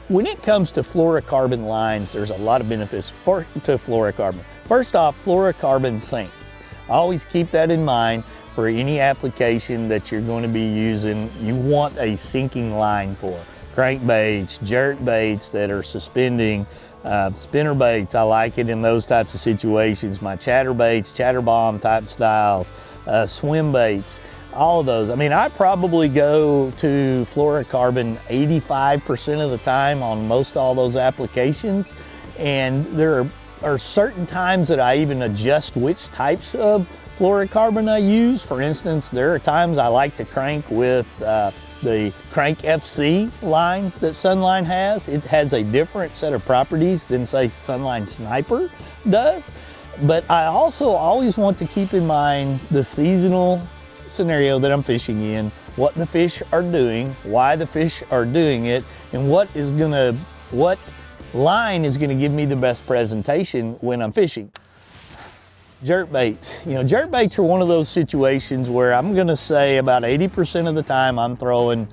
When it comes to fluorocarbon lines, there's a lot of benefits to fluorocarbon. First off, fluorocarbon sinks. Always keep that in mind for any application that you're going to be using. You want a sinking line for crankbaits, jerk baits that are suspending, spinner baits. I like it in those types of situations. My chatterbaits, chatterbomb type styles, swim baits. All of those. I mean, I probably go to fluorocarbon 85% of the time on most all those applications. And there are certain times that I even adjust which types of fluorocarbon I use. For instance, there are times I like to crank with the Crank FC line that Sunline has. It has a different set of properties than, say, Sunline Sniper does. But I also always want to keep in mind the seasonal scenario that I'm fishing in, what the fish are doing, why the fish are doing it, and what line is gonna give me the best presentation when I'm fishing. Jerk baits. You know, jerk baits are one of those situations where I'm gonna say about 80% of the time I'm throwing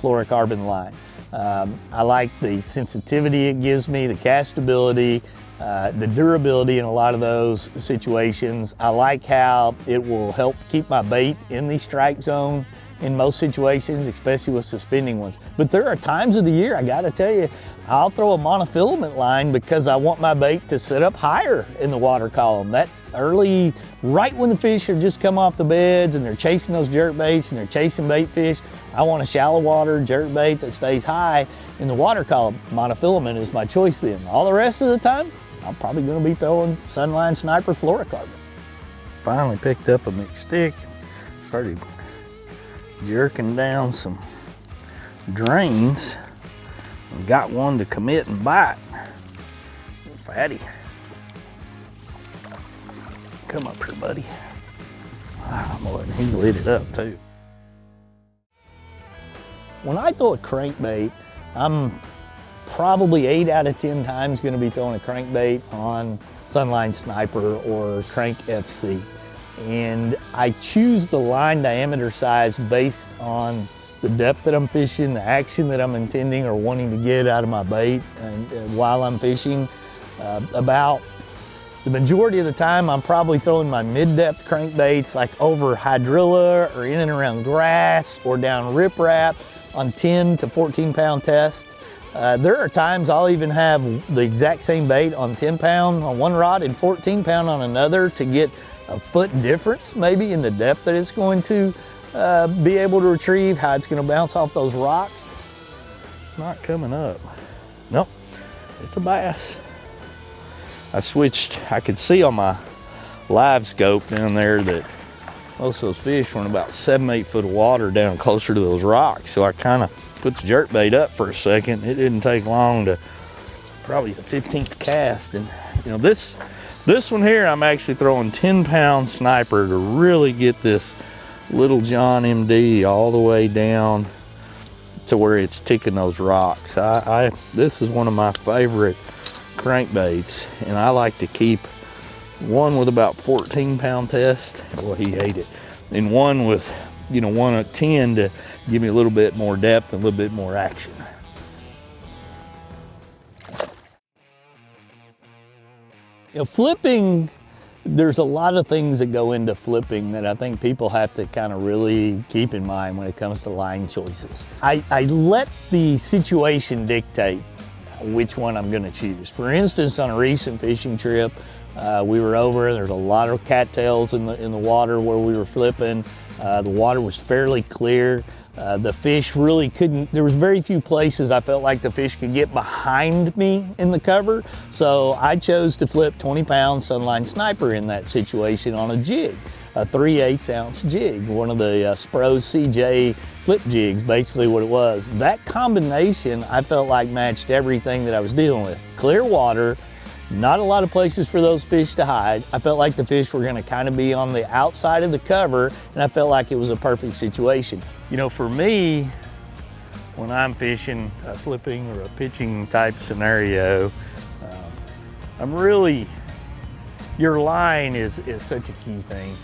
fluorocarbon line. I like the sensitivity it gives me, the castability, the durability in a lot of those situations. I like how it will help keep my bait in the strike zone in most situations, especially with suspending ones. But there are times of the year, I gotta tell you, I'll throw a monofilament line because I want my bait to sit up higher in the water column. That's early, right when the fish are just come off the beds and they're chasing those jerk baits and they're chasing bait fish. I want a shallow water jerk bait that stays high in the water column. Monofilament is my choice then. All the rest of the time, I'm probably gonna be throwing Sunline Sniper fluorocarbon. Finally picked up a mixed stick, started jerking down some drains and got one to commit and bite. Fatty. Come up here, buddy. Ah, boy, and he lit it up too. When I throw a crankbait, I'm probably 8 out of 10 times going to be throwing a crankbait on Sunline Sniper or Crank FC. And I choose the line diameter size based on the depth that I'm fishing, the action that I'm intending or wanting to get out of my bait and while I'm fishing. About the majority of the time, I'm probably throwing my mid-depth crankbaits like over hydrilla or in and around grass or down riprap on 10 to 14 pound test. There are times I'll even have the exact same bait on 10 pound on one rod and 14 pound on another to get a foot difference maybe in the depth that it's going to be able to retrieve, how it's going to bounce off those rocks. Not coming up. Nope, it's a bass. I switched, I could see on my live scope down there that most of those fish were in about 7-8 foot of water down closer to those rocks. So I kind of put the jerk bait up for a second. It didn't take long to probably the 15th cast. And you know, this one here, I'm actually throwing 10 pound sniper to really get this little John MD all the way down to where it's ticking those rocks. This is one of my favorite crankbaits, and I like to keep one with about 14 pound test. Well, he ate it. And one with, you know, one at 10 to give me a little bit more depth and a little bit more action. You know, flipping, there's a lot of things that go into flipping that I think people have to kind of really keep in mind when it comes to line choices. I let the situation dictate which one I'm going to choose. For instance, on a recent fishing trip, we were over, there's a lot of cattails in the water where we were flipping. The water was fairly clear. The fish really couldn't, there was very few places I felt like the fish could get behind me in the cover. So I chose to flip 20 pound Sunline Sniper in that situation on a jig, a 3/8 ounce jig, one of the Spro CJ flip jigs, basically what it was. That combination I felt like matched everything that I was dealing with. Clear water, not a lot of places for those fish to hide. I felt like the fish were gonna kind of be on the outside of the cover, and I felt like it was a perfect situation. You know, for me, when I'm fishing a flipping or a pitching type scenario, I'm really, your line is such a key thing.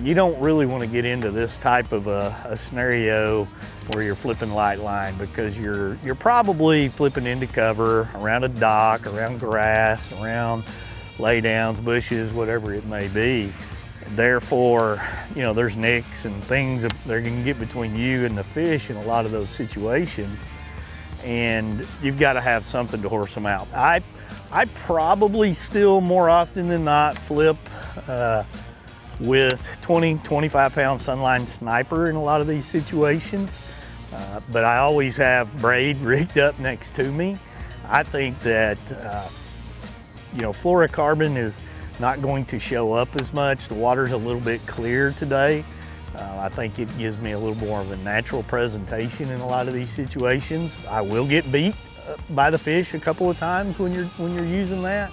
you don't really want to get into this type of a scenario where you're flipping light line, because you're probably flipping into cover around a dock, around grass, around laydowns, bushes, whatever it may be. Therefore, you know, there's nicks and things that they're going to get between you and the fish in a lot of those situations, and you've got to have something to horse them out. I probably still more often than not flip with 20, 25 pound Sunline Sniper in a lot of these situations, but I always have braid rigged up next to me. I think that you know, fluorocarbon is not going to show up as much. The water's a little bit clear today. I think it gives me a little more of a natural presentation in a lot of these situations. I will get beat by the fish a couple of times when you're using that,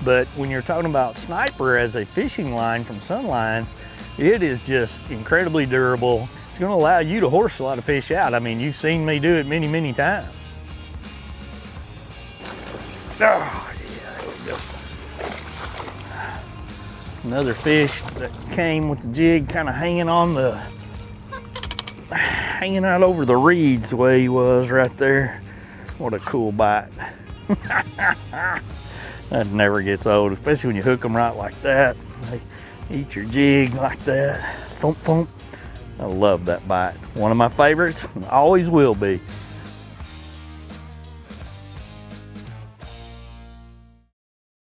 but when you're talking about Sniper as a fishing line from Sunlines, it is just incredibly durable. It's going to allow you to horse a lot of fish out. I mean, you've seen me do it many, many times. Oh, another fish that came with the jig kind of hanging out over the reeds the way he was right there. What a cool bite. That never gets old, especially when you hook them right like that. They eat your jig like that. Thump, thump. I love that bite. One of my favorites, always will be.